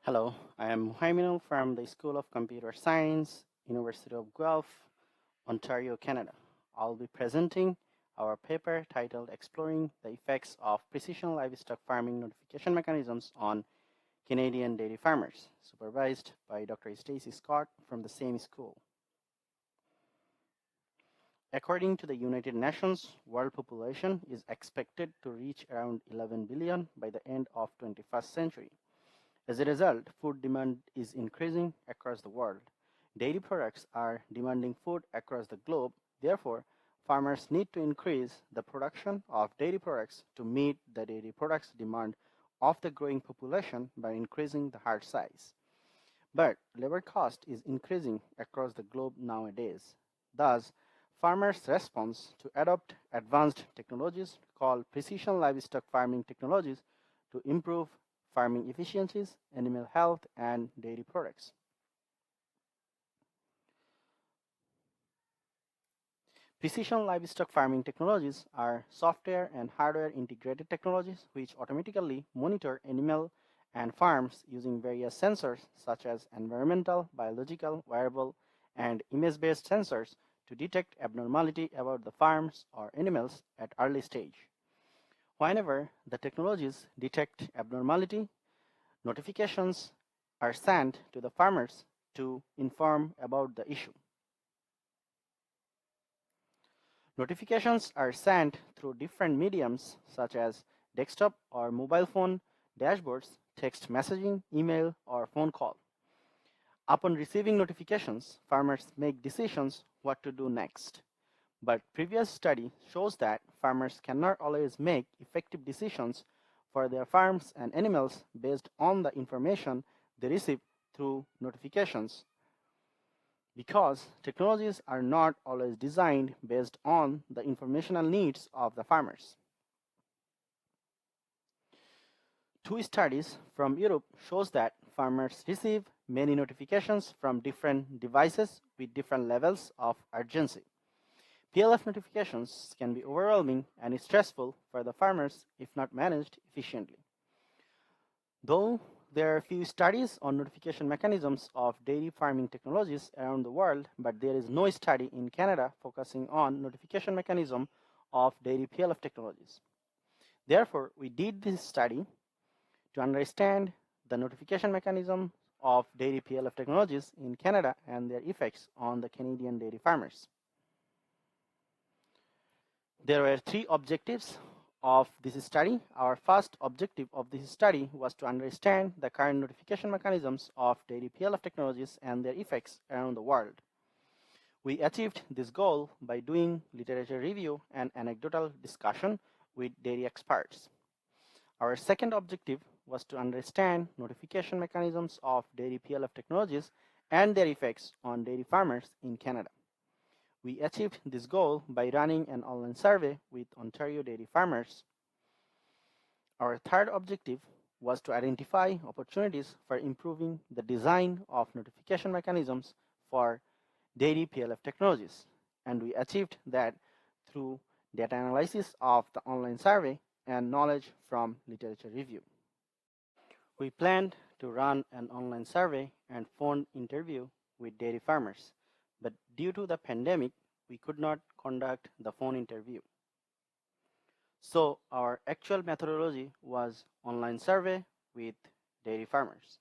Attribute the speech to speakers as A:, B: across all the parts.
A: Hello, I am Muhaiminul from the School of Computer Science, University of Guelph, Ontario, Canada. I'll be presenting our paper titled Exploring the Effects of Precision Livestock Farming Notification Mechanisms on Canadian Dairy Farmers, supervised by Dr. Stacy Scott from the same school. According to the United Nations, world population is expected to reach around 11 billion by the end of 21st century. As a result, food demand is increasing across the world. Dairy products are demanding food across the globe. Therefore, farmers need to increase the production of dairy products to meet the dairy products demand of the growing population by increasing the herd size. But labor cost is increasing across the globe nowadays. Thus, farmers' response to adopt advanced technologies called precision livestock farming technologies to improve farming efficiencies, animal health, and dairy products. Precision livestock farming technologies are software and hardware integrated technologies which automatically monitor animal and farms using various sensors such as environmental, biological, wearable, and image-based sensors to detect abnormality about the farms or animals at early stage. Whenever the technologies detect abnormality, notifications are sent to the farmers to inform about the issue. Notifications are sent through different mediums such as desktop or mobile phone, dashboards, text messaging, email, or phone call. Upon receiving notifications, farmers make decisions what to do next. But previous study shows that farmers cannot always make effective decisions for their farms and animals based on the information they receive through notifications, because technologies are not always designed based on the informational needs of the farmers. Two studies from Europe shows that farmers receive many notifications from different devices with different levels of urgency. PLF notifications can be overwhelming and stressful for the farmers if not managed efficiently. Though there are few studies on notification mechanisms of dairy farming technologies around the world, but there is no study in Canada focusing on notification mechanism of dairy PLF technologies. Therefore, we did this study to understand the notification mechanism of dairy PLF technologies in Canada and their effects on the Canadian dairy farmers. There were three objectives of this study. Our first objective of this study was to understand the current notification mechanisms of dairy PLF technologies and their effects around the world. We achieved this goal by doing literature review and anecdotal discussion with dairy experts. Our second objective was to understand notification mechanisms of dairy PLF technologies and their effects on dairy farmers in Canada. We achieved this goal by running an online survey with Ontario dairy farmers. Our third objective was to identify opportunities for improving the design of notification mechanisms for dairy PLF technologies, and we achieved that through data analysis of the online survey and knowledge from literature review. We planned to run an online survey and phone interview with dairy farmers, but due to the pandemic, we could not conduct the phone interview. So our actual methodology was online survey with dairy farmers.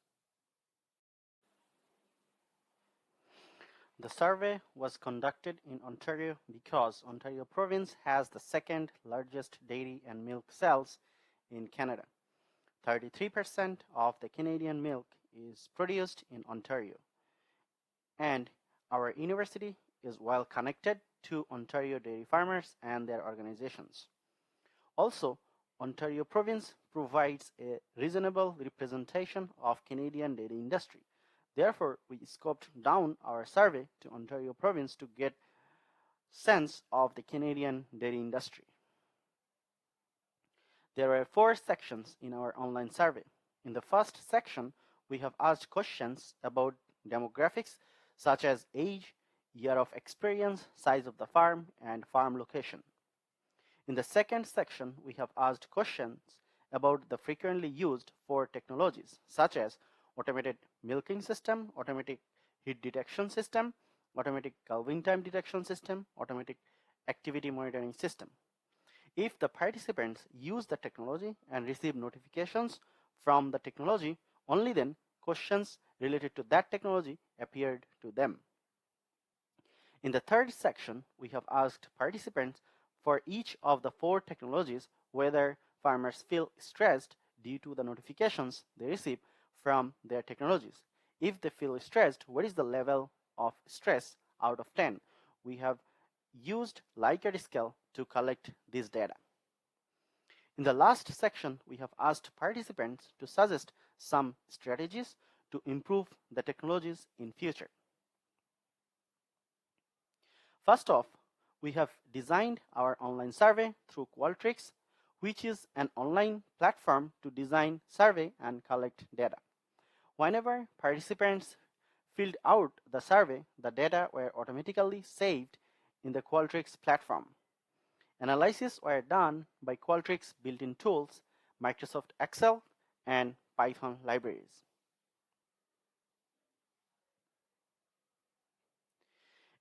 A: The survey was conducted in Ontario because Ontario province has the second largest dairy and milk sales in Canada. 33% of the Canadian milk is produced in Ontario, and our university is well connected to Ontario dairy farmers and their organizations. Also, Ontario province provides a reasonable representation of Canadian dairy industry. Therefore, we scoped down our survey to Ontario province to get sense of the Canadian dairy industry. There were 4 sections in our online survey. In the first section, we have asked questions about demographics such as age, year of experience, size of the farm, and farm location. In the second section, we have asked questions about the frequently used 4 technologies, such as automated milking system, automatic heat detection system, automatic calving time detection system, automatic activity monitoring system. If the participants use the technology and receive notifications from the technology, only then questions related to that technology appeared to them. In the third section, we have asked participants for each of the 4 technologies whether farmers feel stressed due to the notifications they receive from their technologies. If they feel stressed, what is the level of stress out of 10? We have used Likert scale to collect this data. In the last section, we have asked participants to suggest some strategies to improve the technologies in future. First off, we have designed our online survey through Qualtrics, which is an online platform to design survey and collect data. Whenever participants filled out the survey, the data were automatically saved in the Qualtrics platform. Analysis were done by Qualtrics built-in tools, Microsoft Excel, and Python libraries.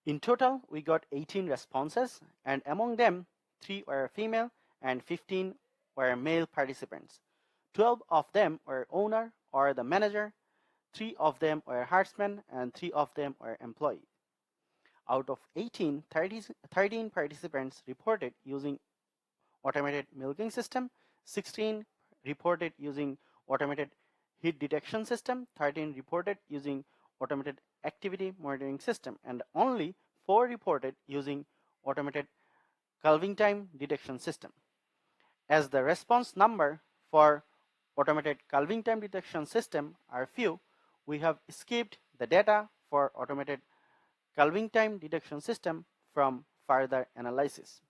A: In total, we got 18 responses, and among them, 3 were female and 15 were male participants. 12 of them were owner or the manager, 3 of them were herdsmen, and 3 of them were employee. Out of 18, 13 participants reported using automated milking system, 16 reported using automated heat detection system, 13 reported using automated activity monitoring system, and only 4 reported using automated calving time detection system. As the response number for automated calving time detection system are few, we have skipped the data for automated calving time detection system from further analysis.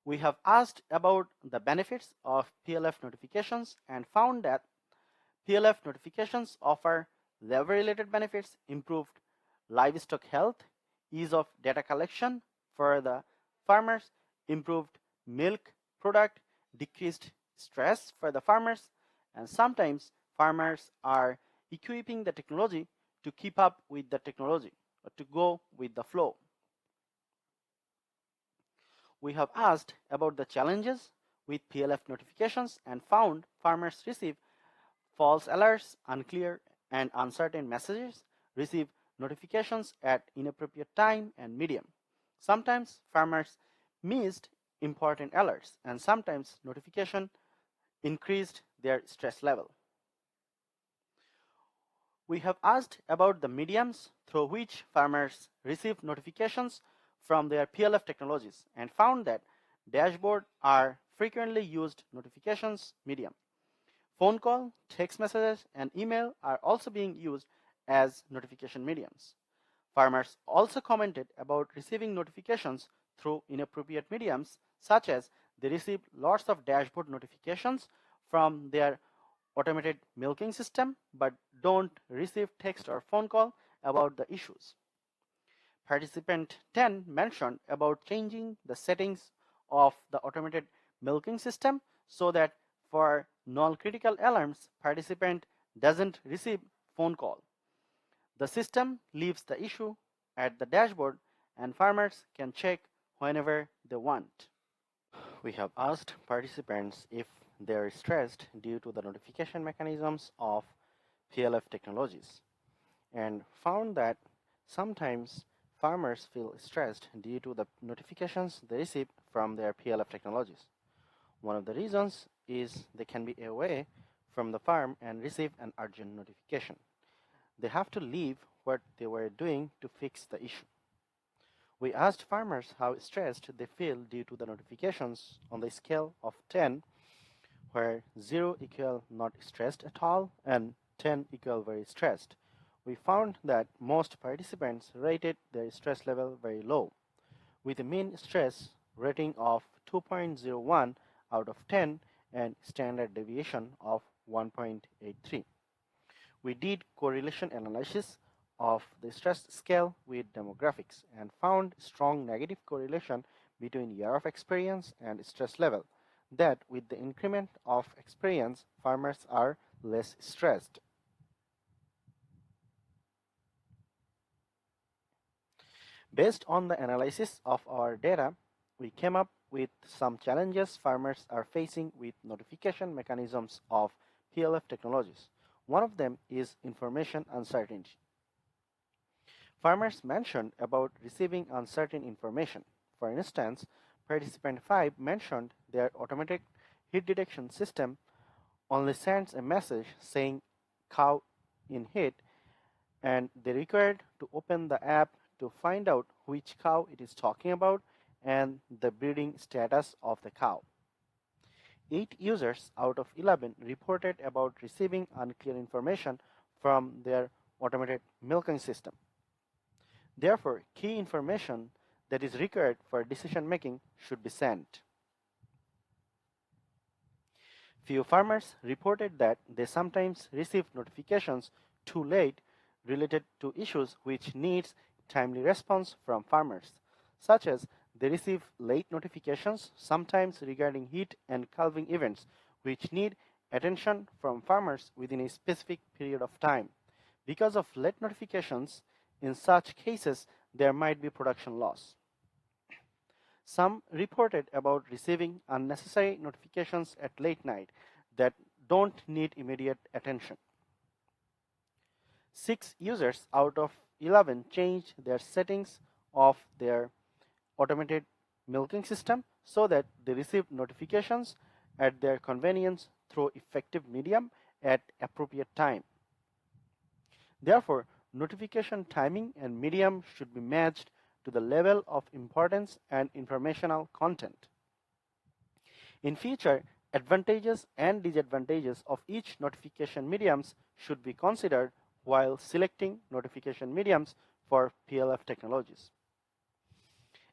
A: We have asked about the benefits of PLF notifications and found that PLF notifications offer labor-related benefits, improved livestock health, ease of data collection for the farmers, improved milk product, decreased stress for the farmers, and sometimes farmers are equipping the technology to keep up with the technology or to go with the flow. We have asked about the challenges with PLF notifications and found farmers receive false alerts, unclear and uncertain messages, receive notifications at inappropriate time and medium. Sometimes farmers missed important alerts, and sometimes notification increased their stress level. We have asked about the mediums through which farmers receive notifications from their PLF technologies and found that dashboard are frequently used notifications medium. Phone call, text messages, and email are also being used as notification mediums. Farmers also commented about receiving notifications through inappropriate mediums, such as they received lots of dashboard notifications from their automated milking system, but don't receive text or phone call about the issues. Participant 10 mentioned about changing the settings of the automated milking system so that for non-critical alarms, participant doesn't receive phone call. The system leaves the issue at the dashboard and farmers can check whenever they want. We have asked participants if they are stressed due to the notification mechanisms of PLF technologies and found that sometimes farmers feel stressed due to the notifications they receive from their PLF technologies. One of the reasons is they can be away from the farm and receive an urgent notification. They have to leave what they were doing to fix the issue. We asked farmers how stressed they feel due to the notifications on the scale of 10, where 0 equal not stressed at all and 10 equal very stressed. We found that most participants rated their stress level very low, with a mean stress rating of 2.01 out of 10 and standard deviation of 1.83. We did correlation analysis of the stress scale with demographics and found strong negative correlation between year of experience and stress level, that with the increment of experience, farmers are less stressed. Based on the analysis of our data, we came up with some challenges farmers are facing with notification mechanisms of PLF technologies. One of them is information uncertainty. Farmers mentioned about receiving uncertain information. For instance, participant 5 mentioned their automatic heat detection system only sends a message saying cow in heat, and they required to open the app to find out which cow it is talking about and the breeding status of the cow. 8 users out of 11 reported about receiving unclear information from their automated milking system. Therefore, key information that is required for decision making should be sent. Few farmers reported that they sometimes receive notifications too late related to issues which needs timely response from farmers, such as they receive late notifications sometimes regarding heat and calving events which need attention from farmers within a specific period of time. Because of late notifications, in such cases, there might be production loss. Some reported about receiving unnecessary notifications at late night that don't need immediate attention. 6 users out of 11 changed their settings of their automated milking system so that they receive notifications at their convenience through effective medium at appropriate time. Therefore, notification timing and medium should be matched to the level of importance and informational content. In future, advantages and disadvantages of each notification mediums should be considered while selecting notification mediums for PLF technologies.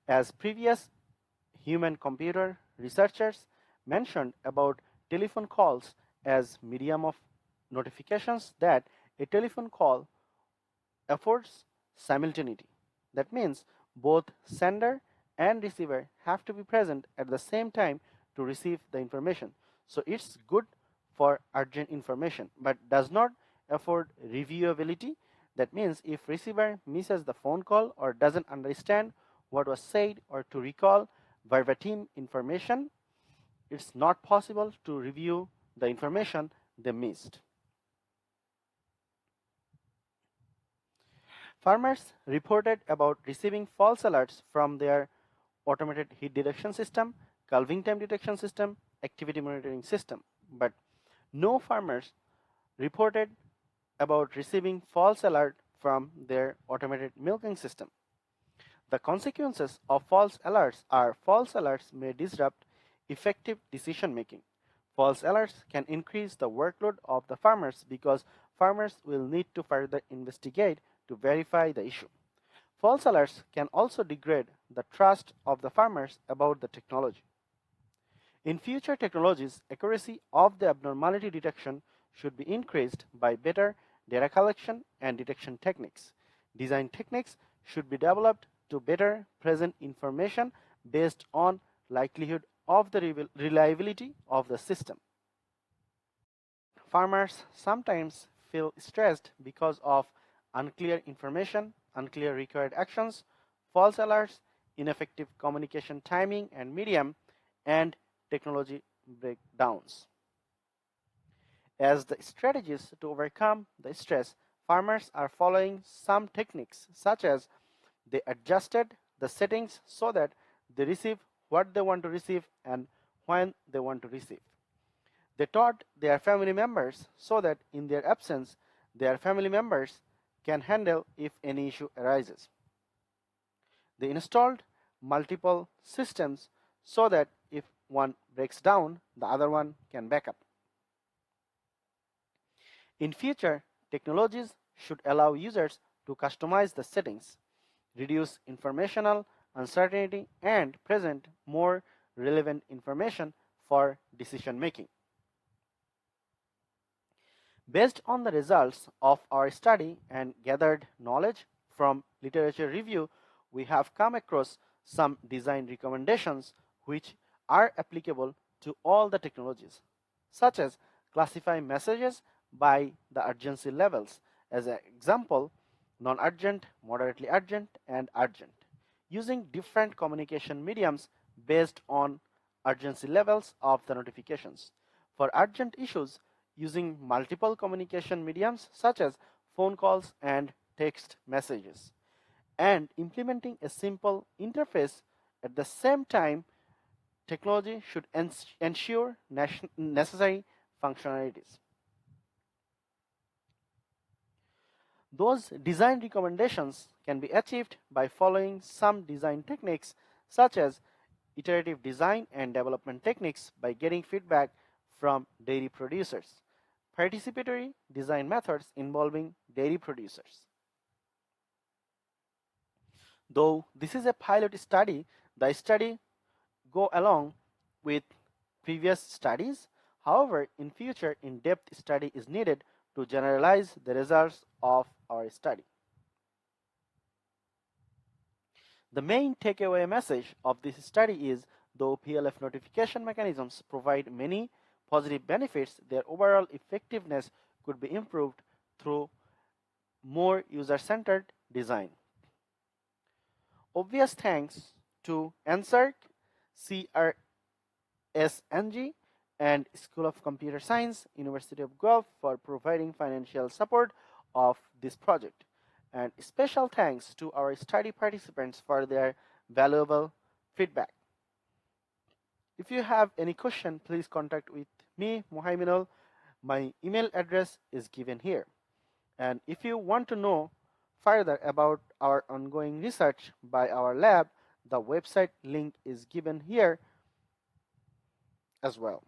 A: As previous human-computer researchers mentioned about telephone calls as medium of notifications, that a telephone call affords simultaneity. That means both sender and receiver have to be present at the same time to receive the information. So it's good for urgent information, but does not afford reviewability. That means if receiver misses the phone call or doesn't understand what was said or to recall verbatim information, it's not possible to review the information they missed. Farmers reported about receiving false alerts from their automated heat detection system, calving time detection system, activity monitoring system, but no farmers reported about receiving false alert from their automated milking system. The consequences of false alerts are false alerts may disrupt effective decision making. False alerts can increase the workload of the farmers because farmers will need to further investigate to verify the issue. False alerts can also degrade the trust of the farmers about the technology. In future technologies, accuracy of the abnormality detection should be increased by better data collection and detection techniques. Design techniques should be developed to better present information based on likelihood of the reliability of the system. Farmers sometimes feel stressed because of unclear information, unclear required actions, false alerts, ineffective communication timing and medium, and technology breakdowns. As the strategies to overcome the stress, farmers are following some techniques such as they adjusted the settings so that they receive what they want to receive and when they want to receive. They taught their family members so that in their absence, their family members can handle if any issue arises. They installed multiple systems so that if one breaks down, the other one can back up. In future, technologies should allow users to customize the settings, reduce informational uncertainty, and present more relevant information for decision making. Based on the results of our study and gathered knowledge from literature review, we have come across some design recommendations which are applicable to all the technologies, such as classify messages by the urgency levels. As an example, non-urgent, moderately urgent, and urgent, using different communication mediums based on urgency levels of the notifications. For urgent issues, using multiple communication mediums such as phone calls and text messages, and implementing a simple interface. At the same time, technology should ensure necessary functionalities. Those design recommendations can be achieved by following some design techniques such as iterative design and development techniques, by getting feedback from dairy producers, participatory design methods involving dairy producers. Though this is a pilot study, the study go along with previous studies. However, in future, in-depth study is needed to generalize the results of our study. The main takeaway message of this study is, though PLF notification mechanisms provide many positive benefits, their overall effectiveness could be improved through more user-centered design. Obvious thanks to NSERC, CRSNG, and School of Computer Science, University of Guelph, for providing financial support of this project. And special thanks to our study participants for their valuable feedback. If you have any question, please contact with me, Muhaiminul. My email address is given here. And if you want to know further about our ongoing research by our lab, the website link is given here as well.